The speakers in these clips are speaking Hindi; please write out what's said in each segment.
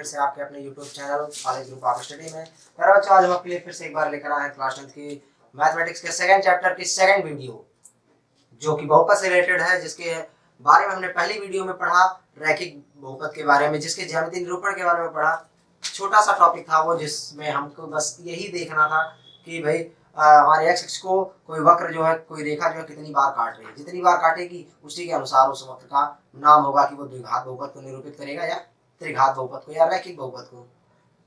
फिर से आपके अपने YouTube channel college group of study में। मेरा बच्चों आज हम आपके लिए फिर से एक बार लेकर आए हैं क्लास 10 की मैथमेटिक्स के सेकंड चैप्टर की सेकंड वीडियो, जो कि बहुपद से रिलेटेड है, जिसके बारे में हमने पहली वीडियो में पढ़ा रैखिक बहुपद के बारे में, जिसके ज्यामितीय निरूपण के बारे में पढ़ा। छोटा सा टॉपिक था वो, जिसमें हमको बस यही देखना था कि भाई हमारे एक्स अक्ष को कोई वक्र जो है, कोई रेखा जो है कितनी बार काट रही है, जितनी बार काटेगी उसी के अनुसार उस वक्र का नाम होगा कि वो द्विघात बहुपद को निरूपित करेगा या त्रिघात बहुपद को या रैखिक बहुपद को।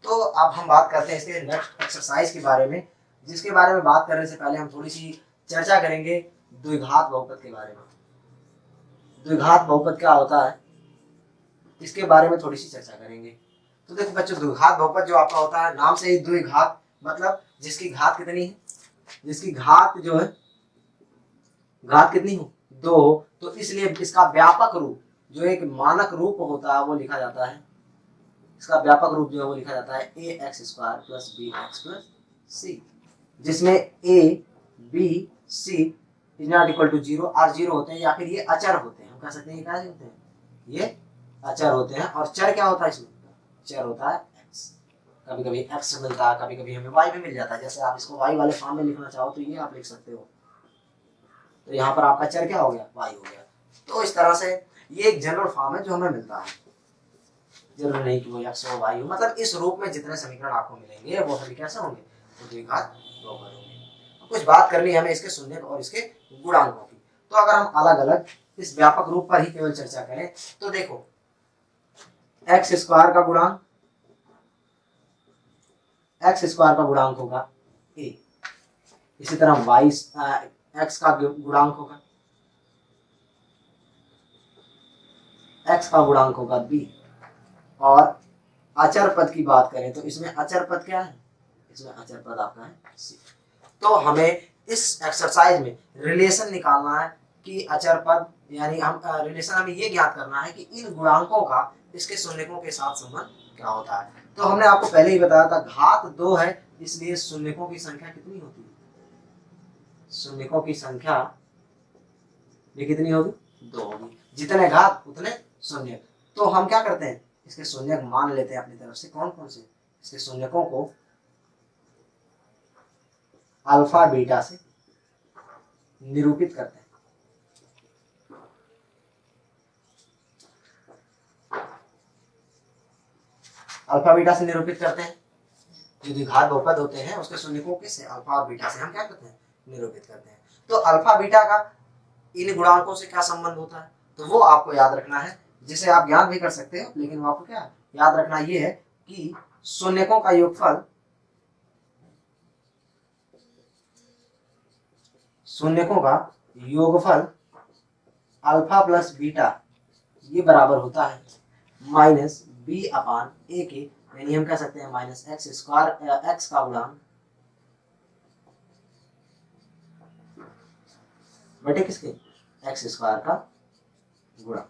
तो अब हम बात करते हैं इसके नेक्स्ट एक्सरसाइज के बारे में, जिसके बारे में बात करने से पहले हम थोड़ी सी चर्चा करेंगे द्विघात बहुपद के बारे में। द्विघात बहुपद क्या होता है इसके बारे में थोड़ी सी चर्चा करेंगे। तो देखो बच्चों, द्विघात बहुपद जो आपका होता है, नाम से ही द्विघात मतलब जिसकी घात कितनी है, जिसकी घात जो है, घात कितनी हो, 2 हो, तो इसलिए इसका व्यापक रूप जो एक मानक रूप होता है वो लिखा जाता है, इसका व्यापक रूप जो है वो लिखा जाता है ax² + bx + c, जिसमें a b c is not equal to 0 और 0 होते हैं, या फिर ये अचर होते हैं। हम कह सकते हैं क्या होते हैं, ये अचर होते हैं। और चर क्या होता है इसमें, चर होता है x। कभी कभी x मिलता है, कभी कभी हमें y भी मिल जाता है। जैसे आप इसको y वाले फॉर्म में लिखना चाहो तो ये आप लिख सकते हो, तो यहाँ पर आपका चर क्या हो गया, y हो गया। तो इस तरह से ये एक जनरल फॉर्म है जो हमें मिलता है, जरूरी नहीं कि वो x हो y हो। मतलब इस रूप में जितने समीकरण आपको मिलेंगे वो सभी कैसे होंगे, वो द्विघात बहुपद होंगे। कुछ बात करनी है हमें इसके शून्यक और इसके गुणांकों की। तो अगर हम अलग अलग इस व्यापक रूप पर ही केवल चर्चा करें तो देखो, x² का गुणांक, x² का गुणांक होगा a, इसी तरह x का गुणांक होगा, x का गुणांक होगा b। और अचर पद की बात करें तो इसमें अचर पद क्या है, इसमें अचर पद आपका है c। तो हमें इस एक्सरसाइज में रिलेशन निकालना है कि अचर पद, यानी हम रिलेशन हमें ये ज्ञात करना है कि इन गुणांकों का इसके शून्यकों के साथ संबंध क्या होता है। तो हमने आपको पहले ही बताया था घात 2 है, इसलिए शून्यकों की संख्या कितनी होती है, शून्यकों की संख्या भी कितनी होगी, 2 होगी। जितने घात उतने शून्य। तो हम क्या करते हैं, इसके शून्यक मान लेते हैं अपनी तरफ से। कौन कौन से, इसके शून्यकों को अल्फा बीटा से निरूपित करते हैं। अल्फा बीटा से निरूपित करते हैं, जो द्विघात बहुपद होते हैं उसके शून्यकों के से अल्फा और बीटा से हम क्या करते हैं, निरूपित करते हैं। तो अल्फा बीटा का इन गुणांकों से क्या संबंध होता है, तो वो आपको याद रखना है, जिसे आप ज्ञात भी कर सकते हो, लेकिन वो आपको क्या याद रखना ये है कि शून्यकों का योगफल, शून्यकों का योगफल अल्फा प्लस बीटा ये बराबर होता है -b/a के, यानी हम कह सकते हैं -x² x का गुणांक बटे किसके, x² का गुणांक।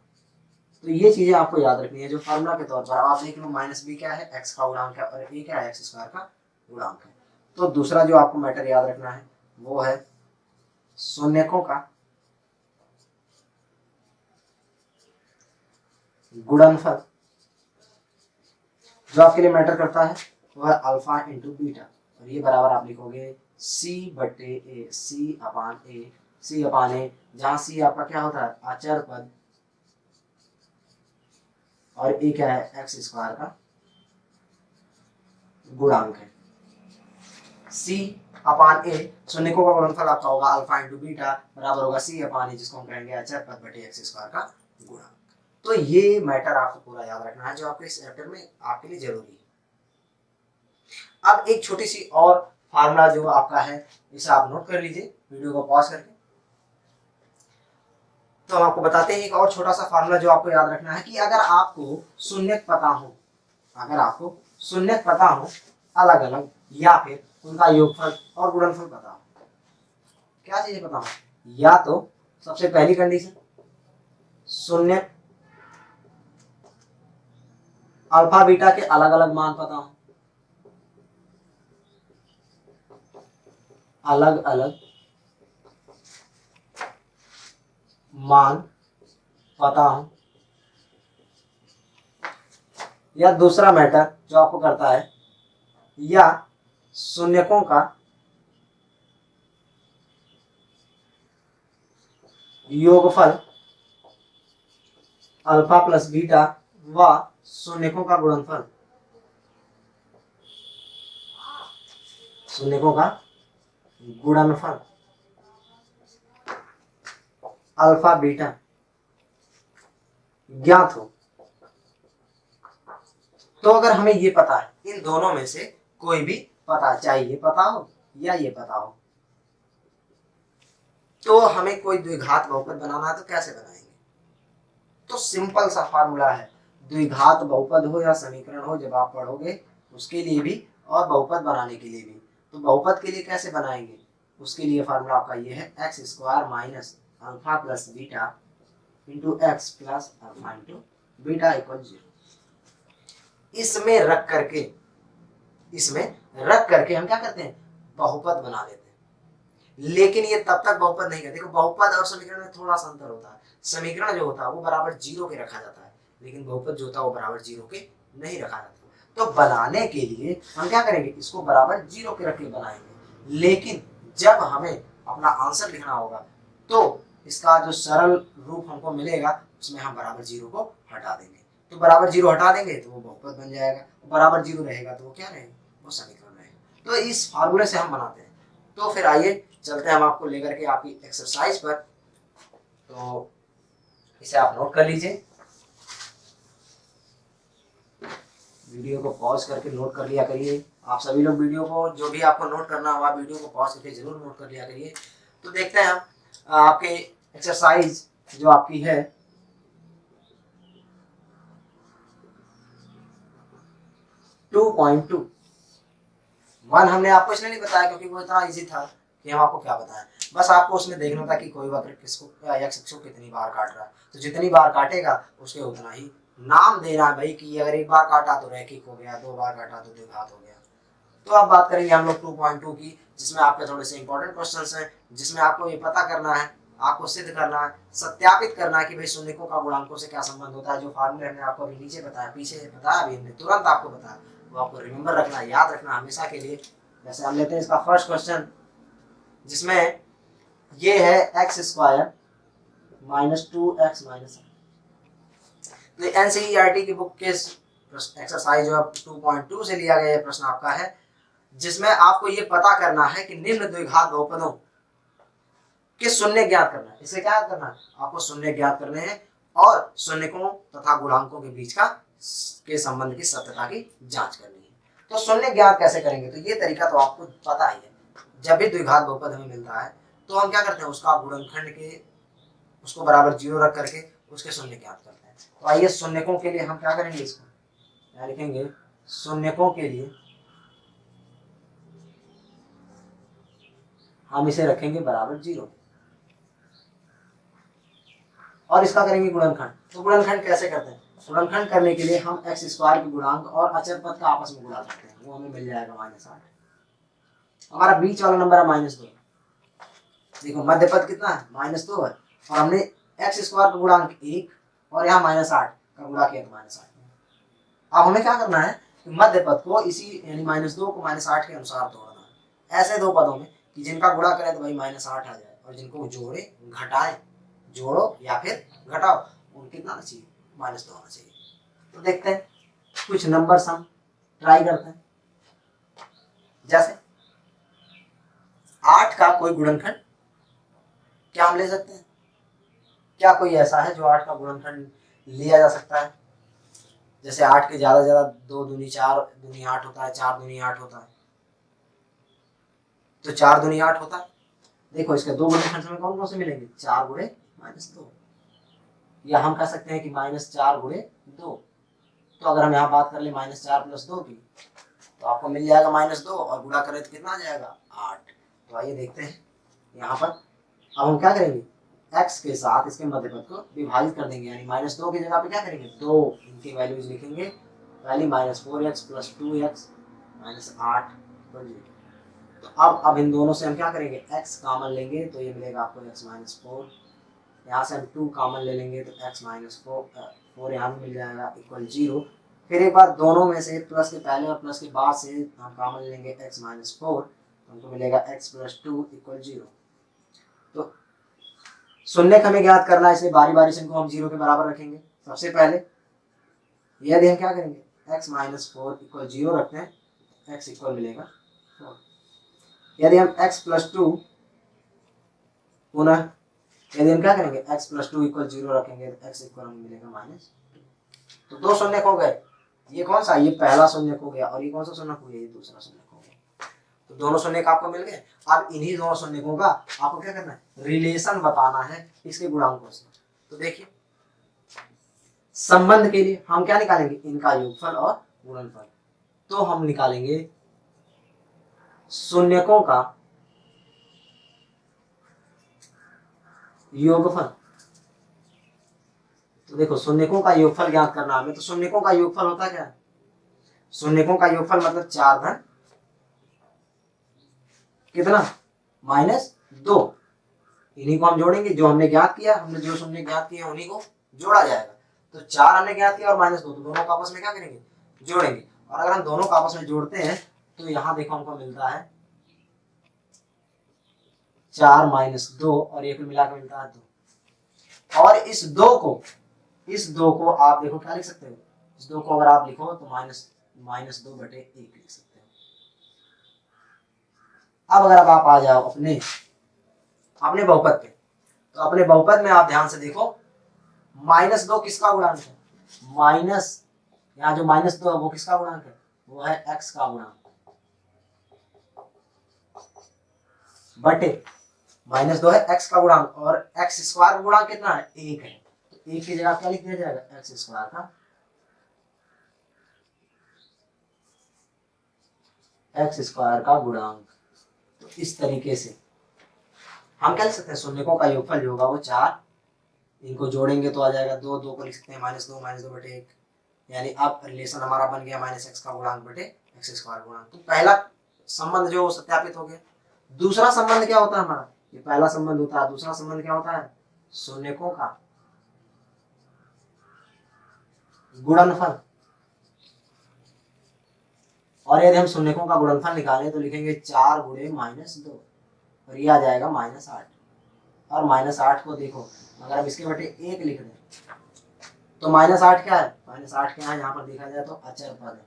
तो ये चीजें आपको याद रखनी है जो फार्मूला के तौर पर आप देख लो, -b क्या है, x का गुणांक है, और a क्या है, x² का गुणांक है। तो दूसरा जो आपको मैटर याद रखना है वो है शून्यकों का गुणनफल, जो आपके लिए मैटर करता है वो है अल्फा इंटू बीटा, और ये बराबर आप लिखोगे c/a, c/a, जहां c आपका क्या होता है, अचर पद, और a क्या है, x² का गुणांक है। c/a शून्यकों का गुणनफल आपका होगा अल्फा इंटू बीटा बराबर होगा c/a, जिसको हम कहेंगे अचर पद बटे x² का गुणांक। तो ये मैटर आपको पूरा याद रखना है जो आपके इस चैप्टर में आपके लिए जरूरी है। अब एक छोटी सी और फार्मूला जो आपका है, इसे आप नोट कर लीजिए वीडियो को पॉज करके। तो हम आपको बताते हैं एक और छोटा सा फार्मूला जो आपको याद रखना है कि अगर आपको शून्यक पता हो, अगर आपको शून्यक पता हो अलग अलग, या फिर उनका योगफल और गुणनफल पता हो, क्या चीजें पता हो, या तो सबसे पहली कंडीशन शून्यक अल्फा बीटा के अलग अलग मान पता हो, अलग अलग मान पता हो, या दूसरा मैटर जो आपको करता है, या शून्यकों का योगफल अल्फा प्लस बीटा व शून्यकों का गुणनफल, शून्यकों का गुणनफल अल्फा बीटा ज्ञात हो। तो अगर हमें ये पता है, इन दोनों में से कोई भी पता, चाहे ये पता हो या ये पता हो, तो हमें कोई द्विघात बहुपद बनाना है तो कैसे बनाएंगे? तो सिंपल सा फार्मूला है, द्विघात बहुपद हो या समीकरण हो, जब आप पढ़ोगे उसके लिए भी और बहुपद बनाने के लिए भी। तो बहुपद के लिए कैसे बनाएंगे, उसके लिए फार्मूला आपका ये है, x square minus alpha plus beta into x plus alpha into beta equal 0। इसमें रख करके हम क्या करते हैं, बहुपद बना देते हैं। लेकिन ये तब तक बहुपद नहीं करते। देखो, बहुपद और समीकरण में थोड़ा सा अंतर होता है। समीकरण जो होता है वो बराबर 0 के रखा जाता है, लेकिन बहुपद जो होता है वो बराबर 0 के नहीं रखा जाता। तो बनाने के लिए हम क्या करेंगे, इसको बराबर 0 के रख के बनाएंगे। लेकिन जब हमें अपना आंसर लिखना होगा तो इसका जो सरल रूप हमको मिलेगा उसमें हम बराबर 0 को हटा देंगे। तो बराबर 0 हटा देंगे तो वो बहुपद बन जाएगा, बराबर 0 रहेगा तो वो क्या रहेगा, वो समीकरण रहेगा। तो इस फार्मूले से हम बनाते हैं। तो फिर आइए चलते हैं हम आपको लेकर के आपकी एक्सरसाइज पर। तो इसे आप नोट कर लीजिए, वीडियो को पॉज करके नोट कर लिया करिए। आप सभी लोग वीडियो को, जो भी आपको नोट करना होगा, वीडियो को पॉज करके जरूर नोट कर लिया करिए। तो देखते हैं हम आपके एक्सरसाइज जो आपकी है 2.2। 1 हमने आपको इसलिए नहीं बताया क्योंकि वो इतना इजी था कि हम आपको क्या बताएं। बस आपको उसमें देखना था कि कोई वक्र किसको एक्स अक्ष को कितनी बार काट रहा है। तो जितनी बार काटेगा उसके उतना ही नाम देना है भाई, कि अगर एक बार काटा तो रैखिक हो गया, 2 बार काटा तो द्विघात हो गया। तो अब बात करेंगे हम लोग 2.2 की, जिसमें आपके थोड़े से इंपॉर्टेंट क्वेश्चंस हैं, जिसमें आपको ये पता करना है, आपको सिद्ध करना है, सत्यापित करना है कि भाई शून्यकों का गुणांकों से क्या संबंध होता है। जो फार्मूले हमने आपको अभी नीचे बताया, पीछे बताया, अभी हमने तुरंत आपको बताया, वो आपको रिमेंबर रखना, याद रखना हमेशा के लिए। जैसे हम लेते हैं इसका फर्स्ट क्वेश्चन, जिसमें ये है x square minus 2x minus. तो एनसीईआरटी की बुक के एक्सरसाइज जो 2.2 से लिया गया प्रश्न आपका है, जिसमें आपको ये पता करना है कि निम्न द्विघात बहुपदों के शून्य ज्ञात करना है। इसे क्या करना है, आपको शून्य ज्ञात करने हैं और शून्यकों तथा गुणांकों के बीच के संबंध की सत्यता की जांच करनी है। तो शून्य ज्ञात कैसे करेंगे, तो ये तरीका तो आपको पता ही है। जब भी द्विघात बहुपद हमें मिलता है तो हम क्या करते हैं, उसका गुणनखंड के उसको बराबर 0 रख करके उसके शून्य ज्ञात करते हैं। तो आइए शून्यकों के लिए हम क्या करेंगे, इसको क्या लिखेंगे, शून्यकों के लिए हम इसे रखेंगे बराबर 0 और इसका करेंगे गुणनखंड। तो गुणनखंड कैसे करते हैं, गुणनखंड करने के लिए हम एक्स स्क्वायर के गुणांक और अचर पद का आपस में गुणा करते हैं, वो हमें मिल जाएगा -8। हमारा बीच वाला नंबर है -2। देखो मध्य पद कितना है, -2 है, और हमने एक्स स्क्वायर का गुणांक 1 और यहाँ -8 का गुणा किया तो -8। अब हमें क्या करना है कि मध्य पद को इसी यानी -2 को -8 के अनुसार तोड़ना है। ऐसे दो पदों में कि जिनका गुणा करें तो भाई -8 आ जाए, और जिनको जोड़े घटाएं, जोड़ो या फिर घटाओ, उन कितना आना चाहिए, -2 आना चाहिए। तो देखते हैं कुछ नंबर हम ट्राई करते हैं। जैसे 8 का कोई गुणनखंड क्या हम ले सकते हैं, क्या कोई ऐसा है जो 8 का गुणनखंड लिया जा सकता है। जैसे 8 के ज्यादा से ज्यादा 2 दूनी 4 दूनी 8 होता है, 4 दूनी 8 होता है, तो 4 दूनी 8 होता है। देखो इसके दो गुणनखंड हमें कौन कौन से मिलेंगे, 4 गुणे -2, या हम कह सकते हैं कि -4 गुणे 2। तो अगर हम यहाँ बात कर ले -4 + 2 की, तो आपको मिल जाएगा -2 और गुणा करें तो कितना आ जाएगा, 8। तो आइए देखते हैं यहाँ पर। अब हम क्या करेंगे, x के साथ इसके मध्य पद को विभाजित कर देंगे, यानी -2 की जगह पे क्या करेंगे, 2 इनकी वैल्यूज लिखेंगे। पहली -4x + 2x -8 बन जाएगी। तो अब इन दोनों से हम क्या करेंगे, x कॉमन लेंगे तो ये मिलेगा आपको x -4। यहाँ से हम 2 कॉमन ले लेंगे तो x -4 यहाँ मिल जाएगा इक्वल 0। फिर एक बार दोनों में से प्लस के पहले और प्लस के बाद से हम कॉमन लेंगे x माइनस 4, हमको मिलेगा x प्लस 2 इक्वल 0। तो शून्य हमें ज्ञात करना है, इसलिए बारी बारी से इनको हम 0 के बराबर रखेंगे। सबसे पहले यदि हम क्या करेंगे x माइनस 4 इक्वल 0 रखते हैं, x इक्वल मिलेगा 4। यदि हम x प्लस 2 पुनः यदि हम क्या करेंगे x प्लस 2 इक्वल 0 रखेंगे तो x इक्वल हमें मिलेगा माइनस 2। तो दो शून्य हो गए, ये कौन सा, ये पहला शून्य हो गया, और ये कौन सा शून्य हो गया, ये दूसरा शून्य हो गया। तो दोनों शून्य आपको मिल गए। अब इन्हीं दोनों शून्यों का आपको क्या करना है, रिलेशन बताना है इसके गुणांकों से। तो देखिए संबंध के लिए हम क्या निकालेंगे, इनका योगफल और गुणनफल। तो हम निकालेंगे शून्यकों का योगफल। तो देखो शून्यकों का योगफल ज्ञात करना हमें, तो शून्यकों का योगफल होता क्या है, शून्यकों का योगफल मतलब 4 धन कितना -2। इन्हीं को हम जोड़ेंगे, जो हमने ज्ञात किया, हमने जो शून्य ज्ञात किया उन्हीं को जोड़ा जाएगा। तो 4 हमने ज्ञात किया और -2, तो दोनों को आपस में क्या करेंगे, जोड़ेंगे। और अगर हम दोनों को आपस में जोड़ते हैं तो यहाँ देखो हमको मिलता है 4 - 2 और ये मिला के मिलता है 2। और इस 2 को आप देखो क्या लिख सकते हो, इस 2 को अगर आप लिखो तो -2/1 लिख सकते हो। अब अगर आप आ जाओ अपने बहुपद पे, तो अपने बहुपद में आप ध्यान से देखो -2 किसका गुणांक है, माइनस यहाँ जो -2 है वो किसका गुणांक है, वो है x का गुणांक बटे -2 है x का गुणांक, और x स्क्वायर गुणांक कितना है, 1 है। तो 1 की जगह क्या लिख दिया जाएगा, x स्क्वायर का गुणांक। तो इस तरीके से हम क्या लिख सकते हैं, शून्यकों का योगफल जो होगा वो 4, इनको जोड़ेंगे तो आ जाएगा 2, 2 को लिख सकते हैं -2/1, यानी अब रिलेशन हमारा बन गया -x का गुणांक बटे x स्क्वायर गुणांक। तो पहला संबंध जो सत्यापित हो गया। दूसरा संबंध क्या होता है हमारा, ये पहला संबंध होता है, दूसरा संबंध क्या होता है, शून्यकों का गुणनफल। और यदि हम शून्यकों का गुणनफल निकालें तो लिखेंगे 4 गुणे -2 और ये आ जाएगा -8। और -8 को देखो अगर हम इसके बटे 1 लिख दें तो -8 क्या है, -8 क्या है, यहाँ पर देखा जाए तो अचर पद है,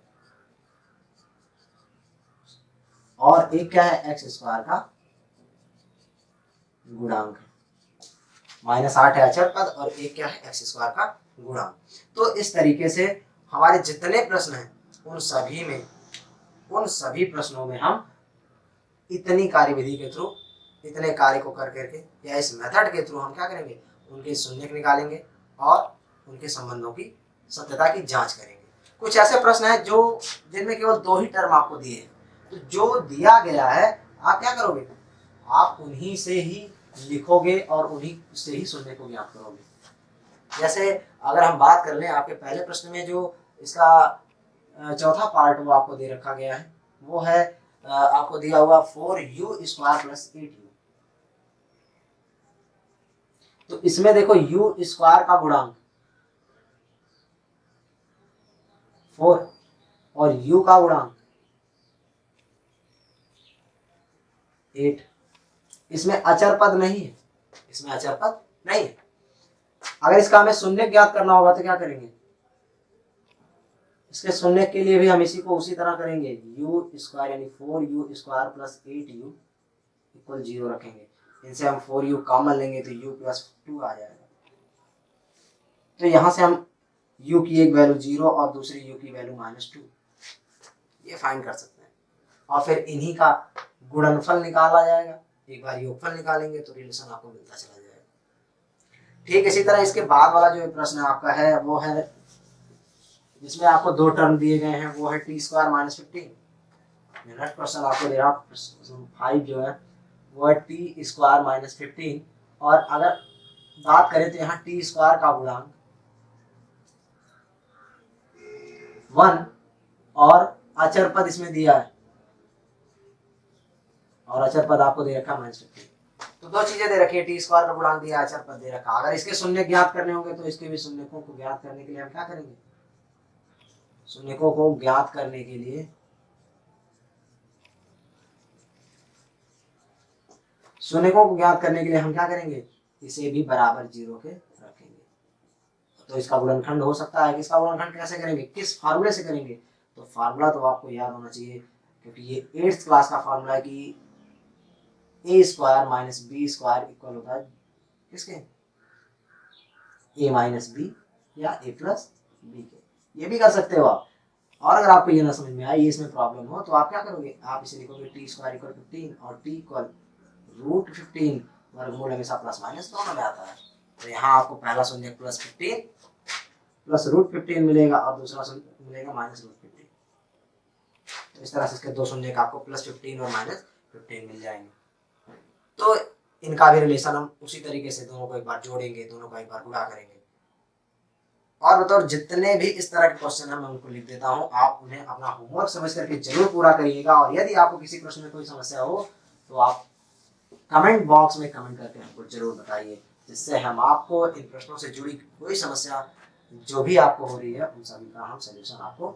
और एक क्या है, x स्क्वायर का गुणांक है। -8 है अचर पद और एक क्या है, x स्क्वायर का गुणांक। तो इस तरीके से हमारे जितने प्रश्न हैं उन सभी प्रश्नों में हम इतनी कार्यविधि के थ्रू, इतने कार्य को कर करके या इस मेथड के थ्रू हम क्या करेंगे, उनके शून्य निकालेंगे और उनके संबंधों की सत्यता की जांच करेंगे। कुछ ऐसे प्रश्न हैं जो जिनमें केवल 2 ही टर्म आपको दिए हैं, तो जो दिया गया है आप क्या करोगे, आप उन्हीं से ही लिखोगे और उन्हीं से ही शून्य को ज्ञात करोगे। जैसे अगर हम बात कर लें आपके पहले प्रश्न में जो इसका चौथा पार्ट वो आपको दे रखा गया है, वो है आपको दिया हुआ 4u² + 8u। तो इसमें देखो u² का गुणांक 4 और u का गुणांक 8। इसमें अचर पद नहीं है, इसमें अचर पद नहीं है। अगर इसका हमें शून्य ज्ञात करना होगा तो क्या करेंगे, इसके शून्य के लिए भी हम इसी को उसी तरह करेंगे, u² यानी 4u² + 8u = 0 रखेंगे। इनसे हम 4u कॉमन लेंगे तो u + 2 आ जाएगा। तो यहां से हम u की एक वैल्यू 0 और दूसरी u की वैल्यू -2 ये फाइंड कर सकते हैं। और फिर इन्हीं का गुणनफल निकाला जाएगा। एक बार योगफल निकालेंगे तो रिलेशन आपको मिलता चला जाएगा। ठीक इसी तरह इसके बाद वाला जो प्रश्न आपका है वो है जिसमें आपको 2 टर्म दिए गए हैं, वो है t² - 15। नेक्स्ट क्वेश्चन आपको दे रहा 5 जो है वो है t² - 15। और अगर बात करें तो यहाँ t² का गुणांक 1 और अचर पद इसमें दिया है, और अचर पद आपको दे रखा है -15। तो 2 चीजें दे रखी है, t² का गुणांक दिया, अचर पद दे रखा। अगर इसके शून्य ज्ञात करने होंगे तो इसके भी शून्यकों को ज्ञात करने के लिए हम क्या करेंगे, शून्यकों को ज्ञात करने के लिए हम क्या करेंगे, इसे भी बराबर 0 के रखेंगे। तो इसका गुणनखंड हो सकता है कि इसका गुणनखंड कैसे करेंगे, किस फार्मूले से करेंगे, तो फार्मूला तो आपको याद होना चाहिए, क्योंकि ये 8th क्लास का फार्मूला है कि a square minus b square equal होता है किसके, a माइनस बी या a प्लस बी के। ये भी कर सकते हो आप। और अगर आपको ये ना समझ में आए, ये इसमें प्रॉब्लम हो, तो आप क्या करोगे, आप इसे लिखोगे टी स्क्वायर इक्वल 15 और टी इक्वल रूट 15, वर्गमूल हमेशा प्लस माइनस दोनों में आता है। तो यहाँ आपको पहला शून्य प्लस 15 प्लस रूट 15 मिलेगा और दूसरा शून्य मिलेगा माइनस रूट 15। तो इस तरह से इसके दो शून्य का आपको प्लस 15 और माइनस 15 मिल जाएंगे। तो इनका भी रिलेशन हम उसी तरीके से दोनों को एक बार जोड़ेंगे, दोनों का एक बार गुणा करेंगे। और बताओ जितने भी इस तरह के क्वेश्चन है मैं उनको लिख देता हूँ, आप उन्हें अपना होमवर्क समझ करके जरूर पूरा करिएगा। और यदि आपको किसी प्रश्न में कोई समस्या हो तो आप कमेंट बॉक्स में कमेंट करके हमको जरूर बताइए, जिससे हम आपको इन प्रश्नों से जुड़ी कोई समस्या जो भी आपको हो रही है उन सभी का हम सोल्यूशन आपको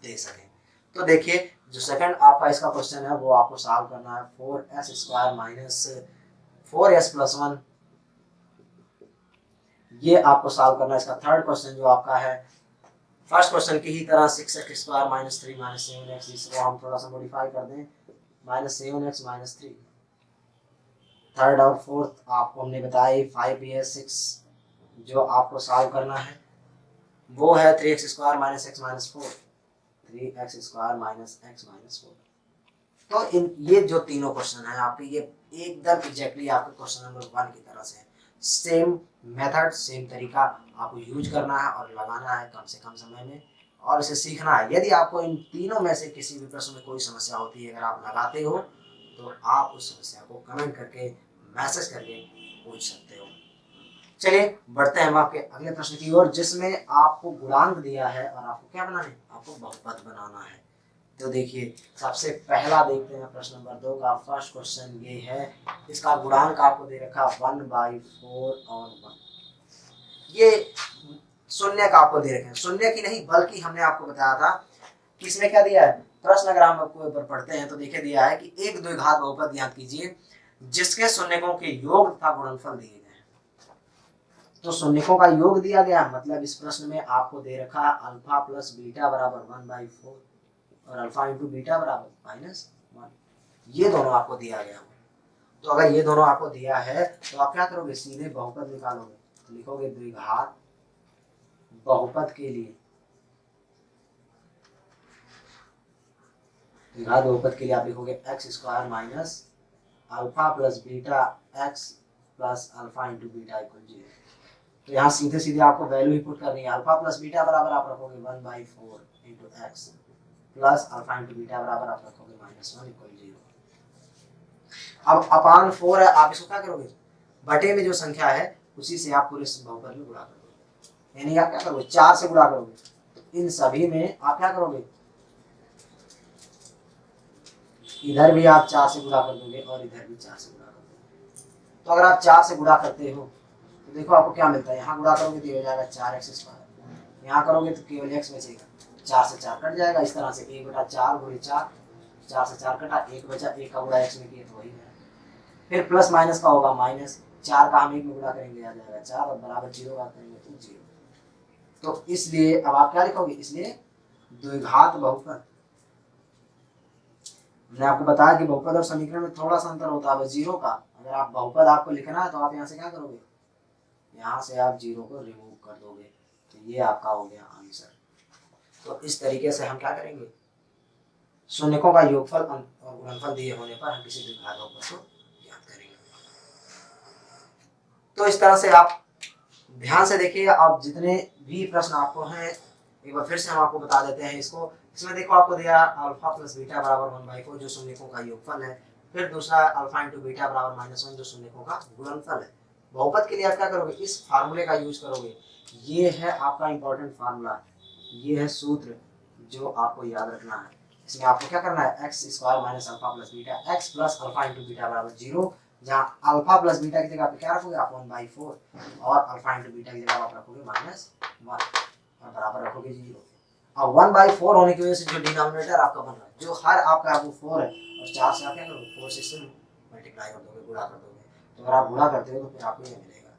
दे सकें। तो देखिए जो सेकंड आपका इसका क्वेश्चन है वो आपको सॉल्व करना है 4s square minus 4s plus 1, ये आपको सॉल्व करना है। इसका थर्ड क्वेश्चन जो आपका है फर्स्ट क्वेश्चन की ही तरह 6x square minus 3 minus 7x, इसको हम थोड़ा सा मॉडिफाई कर दें माइनस 7x माइनस 3। थर्ड और फोर्थ आपको हमने बताया 5s6, जो आपको सॉल्व करना है वो है 3x square minus x minus 4, 3x square minus x minus 4। तो इन ये जो तीनों क्वेश्चन है आपके, ये एकदम एग्जैक्टली आपके क्वेश्चन नंबर 1 की तरह से सेम मेथड सेम तरीका आपको यूज करना है और लगाना है कम से कम समय में, और इसे सीखना है। यदि आपको इन तीनों में से किसी भी प्रश्न में कोई समस्या होती है, अगर आप लगाते हो तो आप उस समस्या को कमेंट करके मैसेज करके पूछ सकते हो। चलिए बढ़ते हैं हम आपके अगले प्रश्न की ओर, जिसमें आपको गुणांक दिया है और आपको क्या बनाना है, आपको बहुपद बनाना है। तो देखिए सबसे पहला देखते हैं प्रश्न नंबर 2 का फर्स्ट क्वेश्चन ये है, इसका गुणांक आपको दे रखा 1/4 और 1। ये शून्य का आपको दे रखे हैं, शून्य की नहीं बल्कि हमने आपको बताया था कि इसमें क्या दिया है, प्रश्न अगर हम आपको ऊपर पढ़ते हैं तो देखिए दिया है कि एक द्विघात बहुपद याद कीजिए जिसके शून्यकों के योग तथा गुणनफल दिए गए हैं। तो शून्यकों का योग दिया गया, मतलब इस प्रश्न में आपको दे रखा अल्फा प्लस बीटा बराबर 1/4 और अल्फा इंटू बीटा बराबर -1, ये दोनों आपको दिया गया। तो अगर ये दोनों आपको दिया है तो आप क्या करोगे, सीधे बहुपद निकालोगे। तो लिखोगे द्विघात बहुपद के लिए, द्विघात बहुपद के लिए आप लिखोगे x square minus alpha plus beta x plus alpha into beta equal 0। तो यहाँ सीधे सीधे आपको वैल्यू ही पुट करनी है। अल्फा प्लस बीटा बराबर आप रखोगे 1/4 into x plus alpha into beta बराबर आप रखोगे -1 इक्वल 0। अब अपान 4 है, आप इसको क्या करोगे, बटे में जो संख्या है उसी से आप पूरे बहुपद में गुणा करोगे, यानी आप क्या करोगे 4 से गुणा करोगे। तो इन सभी में आप क्या करोगे, इधर भी आप 4 से गुणा कर दोगे और इधर भी 4 से गुणा कर दोगे। तो अगर आप 4 से गुणा करते हो तो देखो आपको क्या मिलता है, यहाँ गुणा करोगे तो ये हो जाएगा 4x स्क्वायर, यहाँ करोगे तो केवल x बचेगा, 4 से 4 कट जाएगा। इस तरह से 1/4 गुणे 4, 4 से 4 कटा, 1 बचा, 1 का गुणा x में किया तो वही है। फिर प्लस माइनस का होगा माइनस, 4 का हम 1 में गुणा करेंगे आ जाएगा 4 और बराबर 0 का करेंगे तो 0। तो इसलिए अब आप क्या लिखोगे, इसलिए द्विघात बहुपद। मैंने आपको बताया कि बहुपद और समीकरण में थोड़ा सा अंतर होता है 0 का। अगर आप बहुपद आपको लिखना है तो आप यहाँ से क्या करोगे, यहाँ से आप 0 को रिमूव कर दोगे। तो ये आपका हो गया आंसर। तो इस तरीके से हम क्या करेंगे, शून्यकों का योगफल और गुणनफल दिए होने पर हम किसी द्विघात बहुपद को याद करेंगे। तो इस तरह से आप ध्यान से देखिए, आप जितने भी प्रश्न आपको हैं एक बार फिर से हम आपको बता देते हैं इसको। इसमें देखो आपको दिया अल्फा प्लस बीटा बराबर 1/4 जो शून्यकों का योगफल है, फिर दूसरा अल्फा इंटू बीटा बराबर -1 जो शून्यकों का गुणनफल है। बहुपद के लिए आप क्या करोगे, इस फार्मूले का यूज करोगे। ये है आपका इंपॉर्टेंट फार्मूला, ये है सूत्र जो आपको याद रखना है। इसमें आपको क्या करना है, x square minus alpha plus beta x plus alpha into beta बराबर 0, जहाँ अल्फा प्लस बीटा की जगह पे क्या रखोगे आप 1/4 और अल्फा इंटू बीटा की जगह आप रखोगे -1 और बराबर रखोगे 0। अब 1/4 होने की वजह से जो डिनोमिनेटर आपका बन रहा है, जो हर आपका 4 है और 4 से आप क्या करोगे 4 से इससे मल्टीप्लाई कर दोगे, गुणा कर दोगे। तो अगर आप गुणा करते हो तो फिर आपको ये मिलेगा।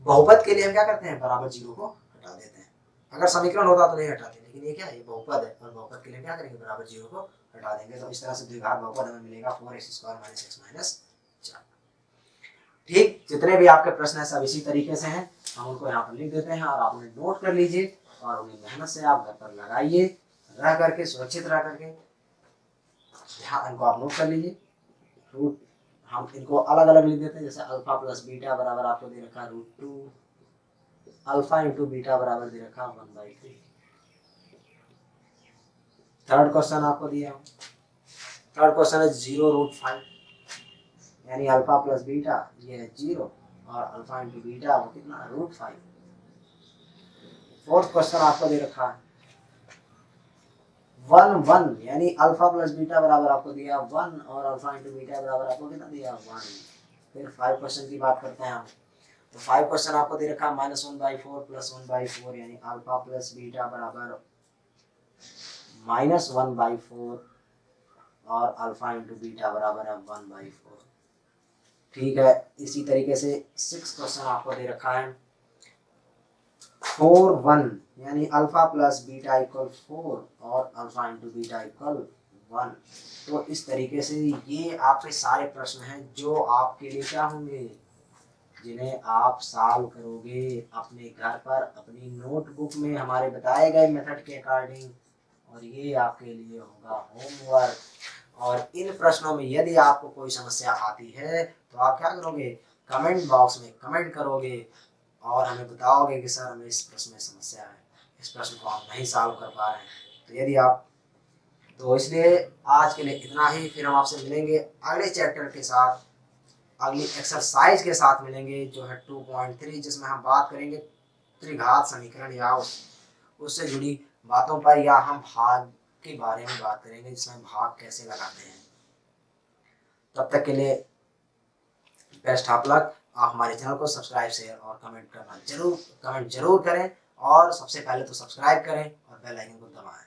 बहुपद के लिए हम क्या करते हैं, बराबर 0 को हटा देते हैं। अगर समीकरण होता तो नहीं हटाते, लेकिन ये क्या है, ये बहुपद है और बहुपद के लिए क्या करेंगे, बराबर 0 को हटा देंगे। तो इस तरह से द्विघात बहुपद हमें मिलेगा 4x² - x - 4। ठीक, जितने भी आपके प्रश्न है सब इसी तरीके से हैं, हम उनको यहाँ पर लिख देते हैं और आप उन्हें नोट कर लीजिए और उन्हें मेहनत से आप घर पर लगाइए, रह करके सुरक्षित रह करके। ध्यान इनको आप नोट कर लीजिए। रूट हम इनको अलग अलग लिख देते हैं, जैसे अल्फा प्लस बीटा बराबर आपको दे रखा √2, अल्फा इंटू बीटा बराबर दे रखा 1/3। थर्ड क्वेश्चन आपको दिया, थर्ड क्वेश्चन है 0√5, यानी अल्फा प्लस बीटा ये है 0 और अल्फा इंटू बीटा वो कितना √5। फोर्थ क्वेश्चन आपको दे रखा है 1 यानी अल्फा प्लस बीटा बराबर आपको दिया 1 और अल्फा इंटू बीटा बराबर आपको कितना दिया 1। फिर 5 क्वेश्चन की बात करते हैं हम। तो 5 क्वेश्चन आपको दे रखा -1/4 + 1/4 यानी अल्फा प्लस बीटा बराबर -1/4 और अल्फा इंटू बीटा बराबर है 1/4। ठीक है, इसी तरीके से 6 क्वेश्चन आपको दे रखा है 4 यानी अल्फा प्लस बीटा इक्वल 4 और अल्फा इंटू बीटा इक्वल 1। तो इस तरीके से ये आपके सारे प्रश्न हैं जो आपके लिए क्या होंगे, जिन्हें आप सॉल्व करोगे अपने घर पर अपनी नोटबुक में हमारे बताए गए मेथड के अकॉर्डिंग, और ये आपके लिए होगा होमवर्क। और इन प्रश्नों में यदि आपको कोई समस्या आती है तो आप क्या करोगे, कमेंट बॉक्स में कमेंट करोगे और हमें बताओगे कि सर हमें इस प्रश्न में समस्या है, इस प्रश्न को हम नहीं सॉल्व कर पा रहे हैं। तो यदि आप, तो इसलिए आज के लिए इतना ही। फिर हम आपसे मिलेंगे अगले चैप्टर के साथ, अगली एक्सरसाइज के साथ मिलेंगे जो है 2.3, जिसमें हम बात करेंगे त्रिघात समीकरण या उससे जुड़ी बातों पर, या हम भाग के बारे में बात करेंगे जिसमें भाग कैसे लगाते हैं। तब तक के लिए बेस्ट ऑफ लक। आप हमारे चैनल को सब्सक्राइब, शेयर और कमेंट जरूर करें और सबसे पहले तो सब्सक्राइब करें और बेल आइकन को दबाएं।